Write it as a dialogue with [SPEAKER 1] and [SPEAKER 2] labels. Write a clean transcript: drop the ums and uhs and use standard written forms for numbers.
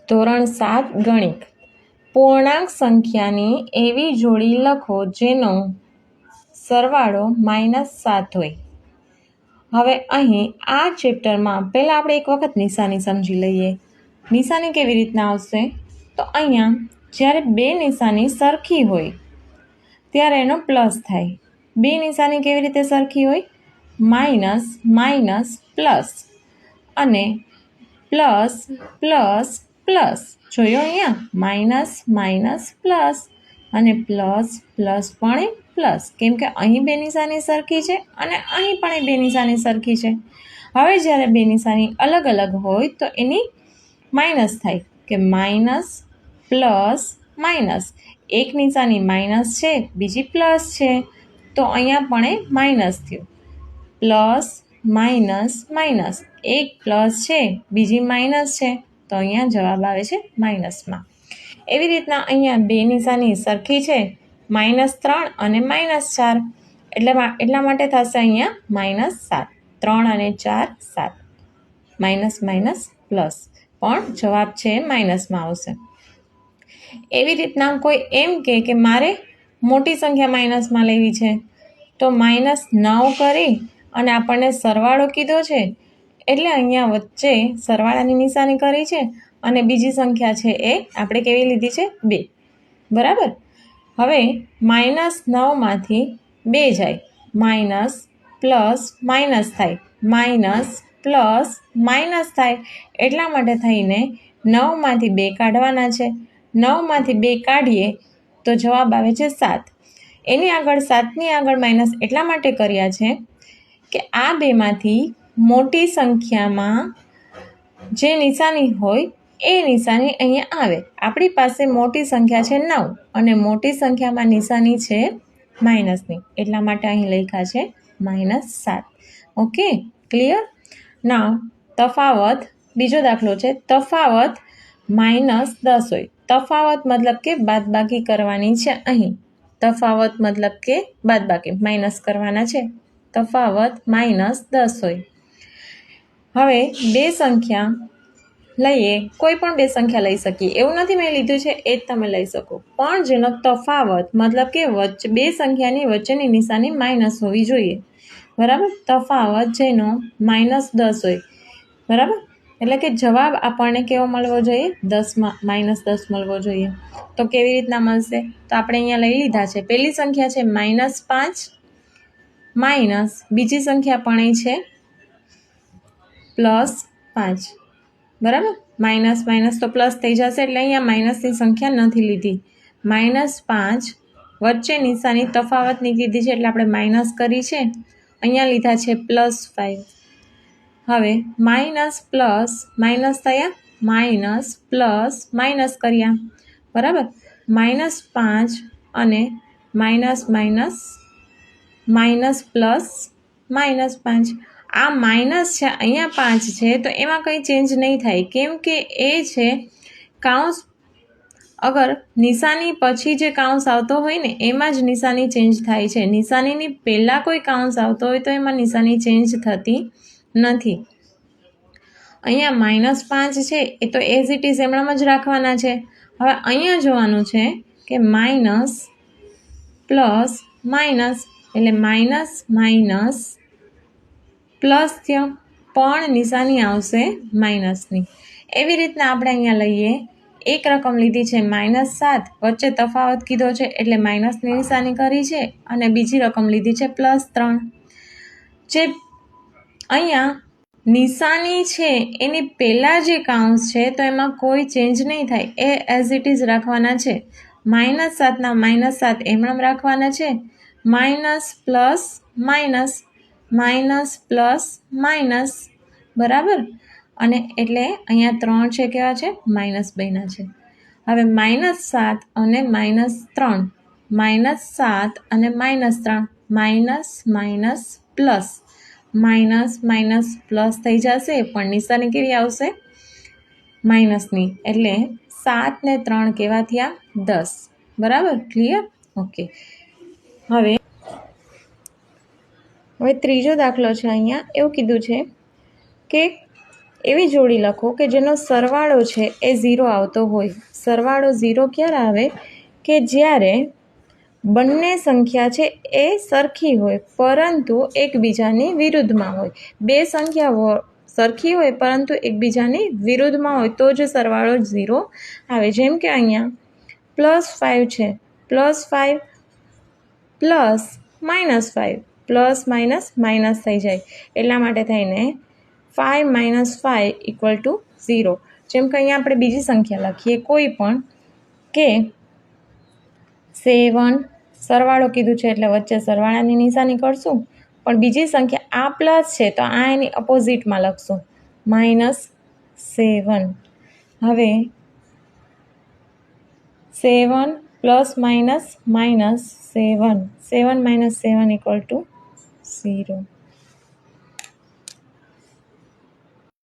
[SPEAKER 1] ધોરણ 7 ગણિત પૂર્ણાંક સંખ્યાની એવી જોડી લખો જેનો સરવાળો -7 હોય। હવે અહીં આ ચેપ્ટરમાં પહેલાં આપણે એક વખત નિશાની સમજી લઈએ। નિશાની કેવી રીતના આવશે? તો અહીંયા જ્યારે બે નિશાની સરખી હોય ત્યારે એનો પ્લસ થાય। બે નિશાની કેવી રીતે સરખી હોય? માઇનસ માઇનસ પ્લસ અને પ્લસ પ્લસ પ્લસ। જોયો અહીંયા માઇનસ માઇનસ પ્લસ અને પ્લસ પ્લસ પણ પ્લસ, કેમ કે અહીં બે નિશાની સરખી છે અને અહીં પણ બે નિશાની સરખી છે। હવે જ્યારે બે નિશાની અલગ અલગ હોય તો એની માઇનસ થાય કે માઇનસ પ્લસ માઇનસ। એક નિશાની માઇનસ છે, બીજી પ્લસ છે, તો અહીંયા પણ એ માઇનસ થયું। પ્લસ માઇનસ માઇનસ, એક પ્લસ છે, બીજી માઇનસ છે, તો અહીંયા જવાબ આવે છે માઇનસમાં। એવી રીતના અહીંયા બે નિશાની સરખી છે, -3 અને -4, એટલા માટે થશે અહીંયા -7। 3 અને 4 7, માઇનસ માઇનસ પ્લસ, પણ જવાબ છે માઇનસમાં આવશે। એવી રીતના કોઈ એમ કે મારે મોટી સંખ્યા માઇનસમાં લેવી છે, તો -9 કરી અને આપણને સરવાળો કીધો છે એટલે અહીંયા વચ્ચે સરવાળાની નિશાની કરી છે અને બીજી સંખ્યા છે એ આપણે કેવી લીધી છે? 2, બરાબર। હવે -9માંથી 2 જાય, માઇનસ પ્લસ માઇનસ થાય, માઇનસ પ્લસ માઇનસ થાય, એટલા માટે થઈને 9માંથી 2 કાઢવાના છે। 9માંથી 2 કાઢીએ તો જવાબ આવે છે 7। એની આગળ 7ની આગળ માઇનસ એટલા માટે કર્યા છે કે આ બેમાંથી મોટી સંખ્યામાં જે નિશાની હોય એ નિશાની અહીંયા આવે। આપણી પાસે મોટી સંખ્યા છે 9 અને મોટી સંખ્યામાં નિશાની છે માઇનસની, એટલા માટે અહીં લખ્યા છે -7। Okay, clear? નાવ તફાવત, બીજો દાખલો છે, તફાવત -10 હોય। તફાવત મતલબ કે બાદબાકી કરવાની છે। અહીં તફાવત મતલબ કે બાદબાકી, માઇનસ કરવાના છે। તફાવત -10 હોય। હવે બે સંખ્યા લઈએ, કોઈ પણ બે સંખ્યા લઈ શકીએ, એવું નથી મેં લીધું છે એ જ તમે લઈ શકો, પણ જેનો તફાવત મતલબ કે બે સંખ્યાની વચ્ચેની નિશાની માઇનસ હોવી જોઈએ, બરાબર। તફાવત જેનો -10 હોય, બરાબર, એટલે કે જવાબ આપણને કેવો મળવો જોઈએ? 10 મળવો જોઈએ। તો કેવી રીતના મળશે? તો આપણે અહીંયા લઈ લીધા છે, પહેલી સંખ્યા છે -5 માઇનસ બીજી સંખ્યા પણ છે +5, બરાબર। માઇનસ માઇનસ તો પ્લસ થઈ જશે, એટલે અહીંયા માઇનસની સંખ્યા નથી લીધી। -5 વચ્ચે નિશાની તફાવતની કીધી છે એટલે આપણે માઇનસ કરી છે, અહીંયા લીધા છે +5। હવે માઇનસ પ્લસ માઇનસ થયા, માઇનસ પ્લસ માઇનસ કર્યા, બરાબર। -5 અને માઇનસ માઇનસ માઇનસ પ્લસ -5, આ માઇનસ છે, અહીંયા 5 છે, તો એમાં કંઈ ચેન્જ નહીં થાય, કેમ કે એ છે કાઉન્સ, અગર નિશાની પછી જે કાઉન્સ આવતો હોય ને એમાં જ નિશાની ચેન્જ થાય છે। નિશાનીની પહેલાં કોઈ કાઉન્સ આવતો હોય તો એમાં નિશાની ચેન્જ થતી નથી। અહીંયા -5 છે એ તો એઝ ઇટ ઇઝ એમણામ જ રાખવાના છે। હવે અહીંયા જોવાનું છે કે માઇનસ પ્લસ માઇનસ, એટલે માઇનસ માઇનસ પ્લસ થયો, પણ નિશાની આવશે માઇનસની। એવી રીતના આપણે અહીંયા લઈએ, એક રકમ લીધી છે -7, વચ્ચે તફાવત કીધો છે એટલે માઇનસની નિશાની કરી છે, અને બીજી રકમ લીધી છે +3। જે અહીંયા નિશાની છે એની પહેલાં જે કાઉન્સ છે તો એમાં કોઈ ચેન્જ નહીં થાય, એ એઝ ઇટ ઇઝ રાખવાના છે। -7ના -7 એમણામ રાખવાના છે, minus plus minus, minus plus minus, બરાબર, અને એટલે અહીંયા 3 છે કેવા છે? માઇનસ બન્યા છે। હવે -7 અને -3, -7 અને -3, minus minus plus, minus minus plus થઈ જશે, પણ નિશાની કેવી આવશે? માઇનસની, એટલે 7 ને 3 કેવા થયા? 10, બરાબર, ક્લિયર? ઓકે, હવે ત્રીજો દાખલો છે। અહીંયા એવું કીધું છે કે એવી જોડી લખો કે જેનો સરવાળો છે એ 0 આવતો હોય. સરવાળો 0 ક્યારે આવે? કે જ્યારે બંને સંખ્યા છે એ સરખી હોય પરંતુ એકબીજાની વિરુદ્ધમાં હોય. બે સંખ્યાઓ સરખી હોય પરંતુ એકબીજાની વિરુદ્ધમાં હોય તો જ સરવાળો 0 આવે. જેમ કે અહીંયા +5 છે, +5 +-5 +- થઈ જાય, એટલા માટે થઈને 5 - 5 = 0. જેમ કે અહીંયા આપણે બીજી સંખ્યા લખીએ કોઈ પણ કે 7, સરવાળો કીધું છે એટલે વચ્ચે સરવાળાની નિશાની કરશું, પણ બીજી સંખ્યા આ પ્લસ છે તો આ એની અપોઝિટમાં લખશું -7. હવે 7 +- 7, 7 - 7 = 0.